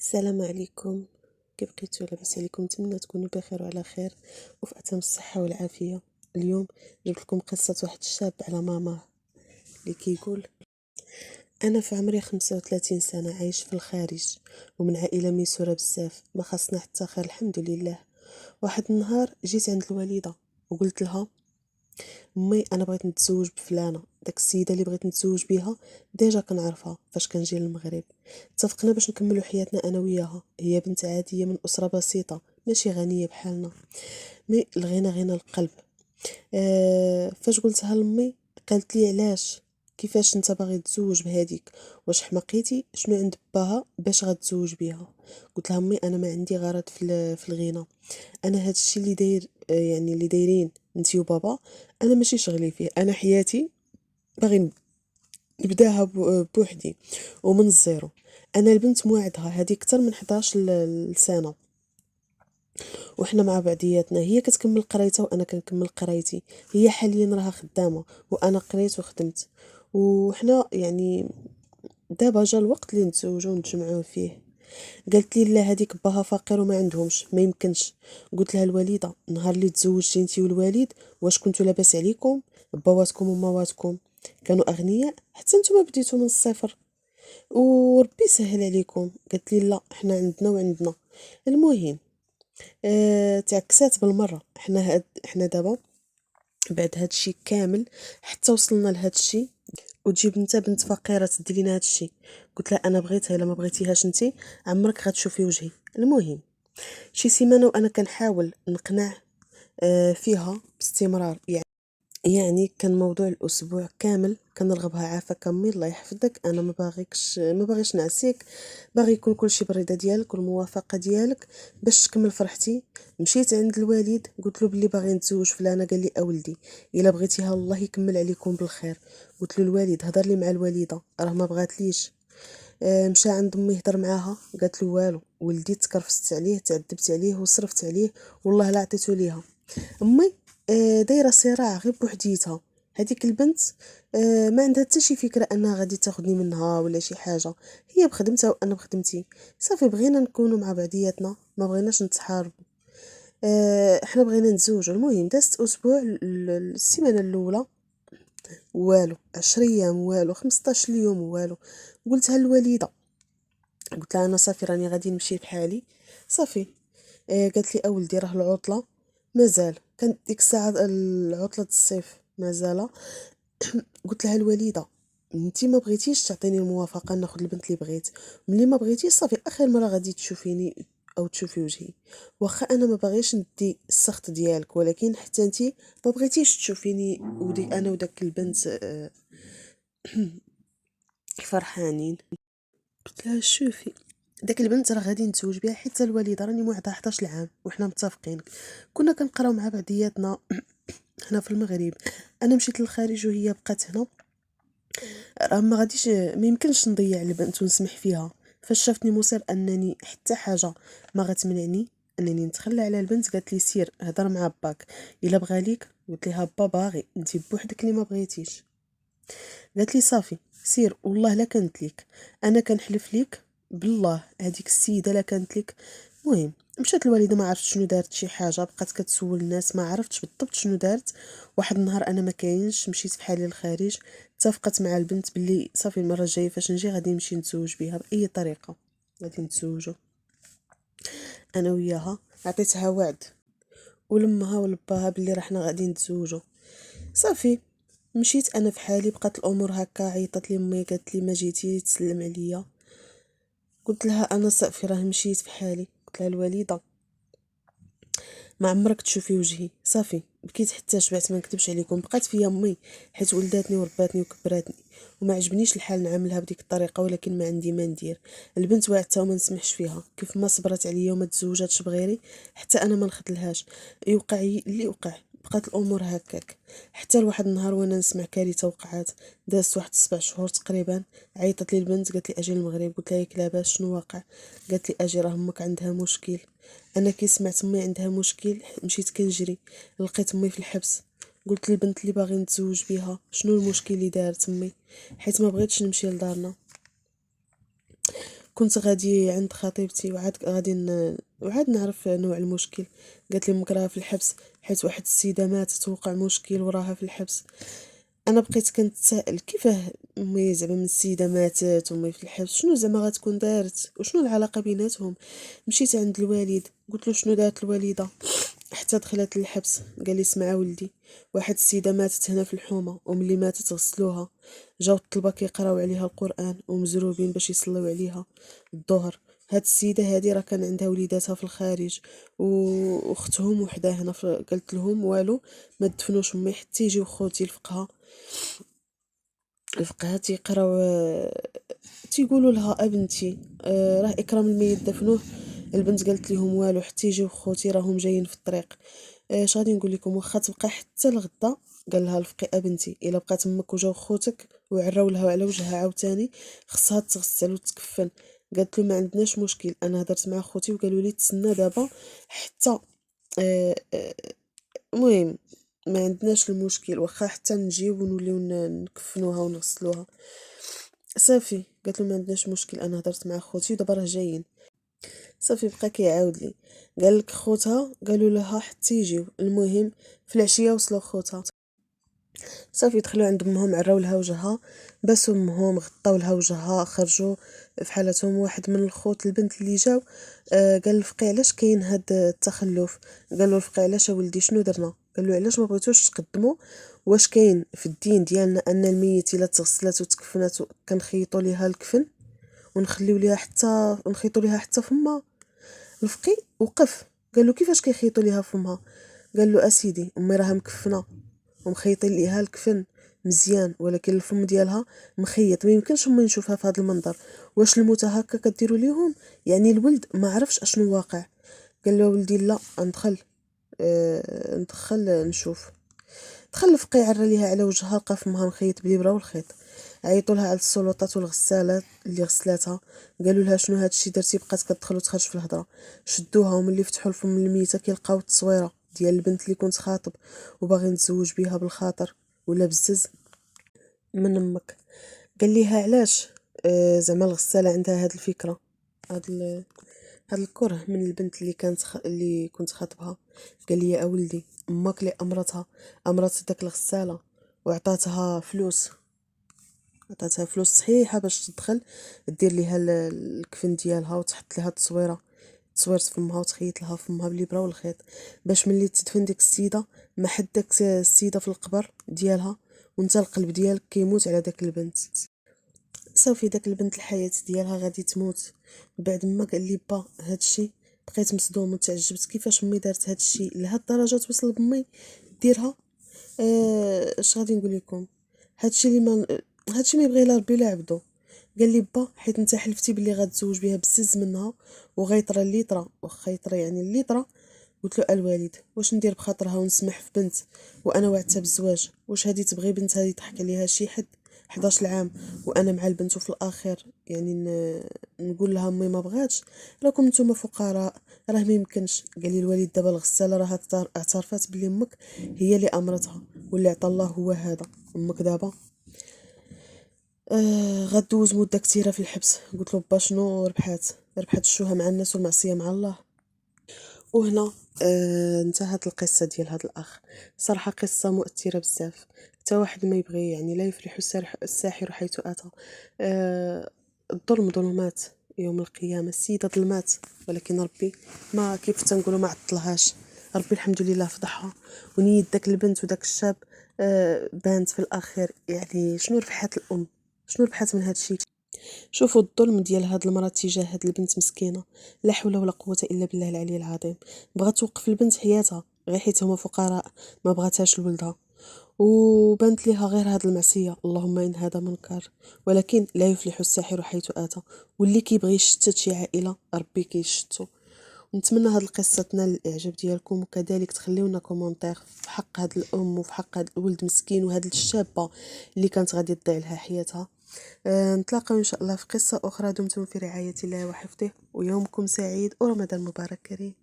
السلام عليكم. كيف بقيتوا؟ لاباس عليكم؟ نتمنى تكونوا بخير وعلى خير وفي اتم الصحه والعافيه. اليوم جبت لكم قصه واحد الشاب على ماماه اللي كيقول: انا في عمري 35 سنه عايش في الخارج ومن عائله ميسوره بزاف، ما خاصنا حتى خير الحمد لله. واحد النهار جيت عند الوالده وقلت لها: امي، انا بغيت نتزوج بفلانه. داك السيده اللي بغيت نتزوج بها ديجا كنعرفها فاش كنجي للمغرب. اتفقنا باش نكملوا حياتنا انا وياها. هي بنت عاديه من اسره بسيطه، ماشي غنيه بحالنا، مي الغنى غنى القلب. فاش قلتها لامي قالت لي: علاش؟ كيفاش انت باغي تزوج بهاديك؟ واش حماقيتي؟ شنو عند باها باش غتزوج بيها؟ قلت لها: امي، انا ما عندي غرض في الغنى. انا هادشي اللي داير، يعني اللي دايرين انتي وبابا، انا ماشي شغلي فيه. انا حياتي باغي نبداها بوحدي ومن الزيرو. انا البنت موعدها هذه اكثر من 11 سنه وحنا مع بعضياتنا. هي كتكمل قرايتها وانا كنكمل قرايتي. هي حاليا راها خدامه وانا قريت وخدمت، وحنا يعني دابا جا الوقت اللي نتزوجوا ونتجمعوا فيه. قالت لي: لا، هذيك باها فقير وما عندهمش، ما يمكنش. قلت لها: الوالده، نهار اللي تزوجتي انتي والوالد واش كنتوا لاباس عليكم؟ باواتكم ومواتكم كانوا اغنياء؟ حتى نتوما بديتوا من الصفر وربي سهل عليكم. قالت لي: لا، احنا عندنا وعندنا. المهم، تعكسات بالمره. احنا دابا بعد هادشي كامل حتى وصلنا لهادشي، وتجيب انت بنت فقيره تدير لينا هادشي. قلت لها: انا بغيتها، الا ما بغيتيهاش انت عمرك غتشوفي وجهي. المهم، شي سيمانه وانا كنحاول نقنع فيها باستمرار. يعني كان موضوع الاسبوع كامل كنرغبها: عافاك امي، الله يحفظك، انا ما باغيش نعسيك، باغي يكون كلشي بالرضا ديالك والموافقه ديالك باش تكمل فرحتي. مشيت عند الوالد قلت له بلي باغي نتزوج فلانه. قال لي: اولدي، الا بغيتيها الله يكمل عليكم بالخير. قلت له: الوالد، هضر لي مع الوالده، راه ما بغاتليش. مشى عند امي هضر معاها، قالت له: والو ولدي، تكرفست عليه، تعذبت عليه وصرفت عليه، والله لا عطيته ليها. امي دايره صراع غير بوحديتها. هذيك البنت ما عندها حتى شي فكره انها غادي تاخذني منها ولا شي حاجه. هي بخدمتها وانا بخدمتي، صافي بغينا نكونوا مع بعضياتنا، ما بغيناش نتحاربوا. احنا بغينا نتزوجوا. المهم دازت اسبوع، السيمانه الاولى والو، 10 ايام والو، 15 يوم والو. قلتها للوالده، قلت لها: انا صافي راني غادي نمشي بحالي صافي. قالت لي: اولدي، راه العطله مازال، كانت ديك الساعه العطله الصيف مازال. قلت لها: الوالده، انتي ما بغيتيش تعطيني الموافقه ناخذ البنت اللي بغيت. ملي ما بغيتيش صافي، اخر مره غادي تشوفيني او تشوفي وجهي. واخا انا ما باغيش ندي السخط ديالك، ولكن حتى انتي ما بغيتيش تشوفيني ودي انا وداك البنت فرحانين. قلت لها: شوفي، داك البنت راه غادي نتزوج بها حيت الوالده راني موعدها 11 عام وحنا متفقين. كنا كنقراو مع بعضياتنا هنا في المغرب. انا مشيت للخارج وهي بقات هنا. راه ما غاديش، ما يمكنش نضيع البنت ونسمح فيها. فاش شافتني مصر انني حتى حاجه ما غتمنعني انني نتخلى على البنت، قالت لي: سير هضر مع باك الا بغى ليك. قلت لها: با باغي، انت بوحدك اللي ما بغيتيش. قالت لي: صافي سير، والله لا كانت ليك، انا كنحلف ليك بالله هذيك السيده لا كانت ليك. المهم مشات الوالده، ما عرفت شنو دارت، شي حاجه بقات كتسول الناس، ما عرفتش بالضبط شنو دارت. واحد النهار انا ما كاينش، مشيت بحالي للخارج، اتفقت مع البنت باللي صافي المره الجايه فاش نجي غادي نمشي نتزوج بها باي طريقه، غادي نتزوجوا انا وياها. عطيتها وعد ولمها ولباها باللي رحنا غادي نتزوجوا. صافي مشيت انا بحالي، بقات الامور هكا. عيطت لي امي قالت لي: ما جيتي تسلم عليا؟ قلت لها: انا صافي راه مشيت بحالي. قلت لها: الوالده، ما عمرك تشوفي وجهي. صافي بكيت حتى شبعت، ما نكذبش عليكم. بقات فيا امي حيت ولداتني ورباتني وكبراتني، وما عجبنيش الحال نعاملها بديك الطريقه، ولكن ما عندي ما ندير. البنت وعدتها وما نسمحش فيها، كيف ما صبرت عليا وما تزوجاتش بغيري حتى انا ما نخدلهاش. يوقع اللي وقع، بقات الامور هكاك حتى لواحد النهار وانا نسمع كارثه وقعات. دازت واحد 7 شهور تقريبا. عيطت لي البنت قالت لي: اجي للمغرب. قلت لها: ياك لاباس؟ شنو واقع؟ قالت لي: اجي، راه امك عندها مشكل. انا كي سمعت امي عندها مشكل مشيت كنجري، لقيت امي في الحبس. قلت للبنت اللي باغي نتزوج بها: شنو المشكل اللي دارت امي؟ حيت ما بغيتش نمشي لدارنا. كنت غادي عند خطيبتي وعاد نعرف نوع المشكل. قالت لي امك راها في الحبس حيت واحد السيده ماتت وقع مشكل وراها في الحبس. انا بقيت كنتسائل كيفاه امي زعما من السيده ماتت وامي في الحبس، شنو زعما غتكون دارت وشنو العلاقه بيناتهم؟ مشيت عند الوالد قلت له شنو دارت الوالده حتى دخلت للحبس. قال لي اسمع ولدي، واحد السيده ماتت هنا في الحومه وملي ماتت غسلوها، جاو الطلبه كيقراو عليها القران ومزروبين باش يصليو عليها الظهر. هاد السيده هادي راه كان عندها وليداتها في الخارج واختهم وحده هنا قالت لهم والو ما تدفنوش امي حتى يجيو خوتي الفقهاء تيقراو تيقولوا لها ابنتي راه اكرام الميت دفنوه. البنت قالت لهم والو حتى يجيو خوتي راهم جايين في الطريق. اش غادي نقول لكم واخا تبقى حتى الغدا. قال لها الفقي ابنتي الا بقات امك وجاو خوتك وعراو لها على وجهها عاوتاني خصها تغسل وتكفن. قالت له ما عندناش مشكل، انا هضرت مع خوتي وقالوا لي تسنى دابا حتى آه، آه، المهم ما عندناش المشكل واخا حتى نجيو ونوليو نكفنوها ونغسلوها. صافي قالت له ما عندناش مشكل، انا هضرت مع خوتي ودابا راه جايين. صافي بقى كيعاود لي قال لك خوتها قالوا لها حتى يجيو. المهم في العشيه وصلوا خوتها، صافي دخلوا عند امهم عراو لها وجهها باسوا امهم غطاو لها وجهها خرجوا في حالتهم. واحد من الخوت البنت اللي جاو قال الفقيه علاش كاين هاد التخلف؟ قال له الفقيه علاش ولدي شنو درنا؟ قال له علاش ما بغيتوش تقدموا؟ واش كاين في الدين ديالنا ان الميت الا تغسلات وتكفنات كنخيطوا ليها الكفن ونخليو ليها حتى نخيطوا ليها حتى فمها؟ الفقي وقف قال له كيفاش كيخيطوا ليها فمها؟ قال له اسيدي امي راها مكفنه ومخيطين ليها الكفن مزيان ولكن الفم ديالها مخيط، ما يمكنش امي نشوفها في هذا المنظر. واش الموتى هكا كديروا ليهم؟ يعني الولد ما عرفش اشنو واقع. قال له ولدي لا ندخل ندخل نشوف. دخل الفقي عرى ليها على وجهها لقى فمها مخيط بالابره والخيط. عيطوا لها على السلطات والغسالات اللي غسلاتها، قالوا لها شنو هادشي درتي؟ بقات كتدخل وتخرج في الهضره. شدوها وملي فتحوا الفم الميته كيلقاو التصويره ديال البنت اللي كنت خاطب وباغي نتزوج بيها بالخاطر ولا بزز من امك. قال ليها علاش زعما الغساله عندها هاد الفكره، هاد هاد الكره من البنت اللي كنت خاطبها. قال لي يا ولدي امك اللي امرت داك الغساله وعطاتها فلوس، عطاتها فلوس صحيحه باش تدخل دير ليها الكفن ديالها وتحط ليها التصويره، تصويرت فمها وتخيط لها فمها بالابره والخيط باش ملي تدفن ديك السيده ما حد داك السيده في القبر ديالها وانت القلب ديالك كيموت على داك البنت. صافي داك البنت الحياة ديالها غادي تموت. بعد ما قال لي با هادشي بقيت مصدوم وتعجبت كيفاش امي دارت هادشي لهاد الدرجه توصل بمي ديرها. اش غادي نقول لكم، هادشي اللي ما هادشي ما يبغي لا ربي لا عبدو. قال لي با حيت انت حلفتي بلي غتزوج بها بزز منها وغيطرى الليطرة واخا يطرى يعني الليطرة. قلت له الوالد واش ندير بخاطرها ونسمح في بنت وانا وعدتها بالزواج؟ واش هادي تبغي بنت هادي يضحك عليها شي حد 11 عام وانا مع البنت وفي الاخر يعني نقول لها امي ما بغاتش؟ راكم نتوما فقراء راه ما يمكنش. قال لي الوالد دابا الغساله راه اعترفات بلي امك هي اللي امرتها واللي عطا الله هو هذا. امك دابا غدوز مده كتيره في الحبس. قلت له با شنو ربحات الشوهه مع الناس والمعصيه مع الله. وهنا انتهت القصة ديال هذا الأخ. صراحة قصة مؤثرة بزاف، حتى واحد ما يبغي يعني لا يفلح الساحر حيث أتى. الظلم ظلمات يوم القيامة، السيدة ظلمات ولكن ربي ما كيف تنقولوا ما عطلهاش. ربي الحمد لله فضحها ونيت داك البنت وداك الشاب. بانت في الأخير يعني شنو ربحات الأم، شنو ربحات من هادشي. شوفوا الظلم ديال هاد المراه تجاه هاد البنت مسكينه، لا حول ولا قوه الا بالله العلي العظيم. بغات توقف البنت حياتها غير حيت هما فقراء، ما بغاتهاش لولدها وبانت ليها غير هاد المعصيه. اللهم ان هذا منكر، ولكن لا يفلح الساحر حيث اتى. واللي كيبغي يشتت شي عائله ربي كيشتو. نتمنى هاد القصه تنال الاعجاب ديالكم وكذلك تخليونا كومونتير في حق هاد الام وفي حق هاد الولد مسكين وهاد الشابه اللي كانت غادي تضيع لها حياتها. نتلاقاو إن شاء الله في قصة أخرى. دمتم في رعاية الله وحفظه ويومكم سعيد ورمضان مبارك كريم.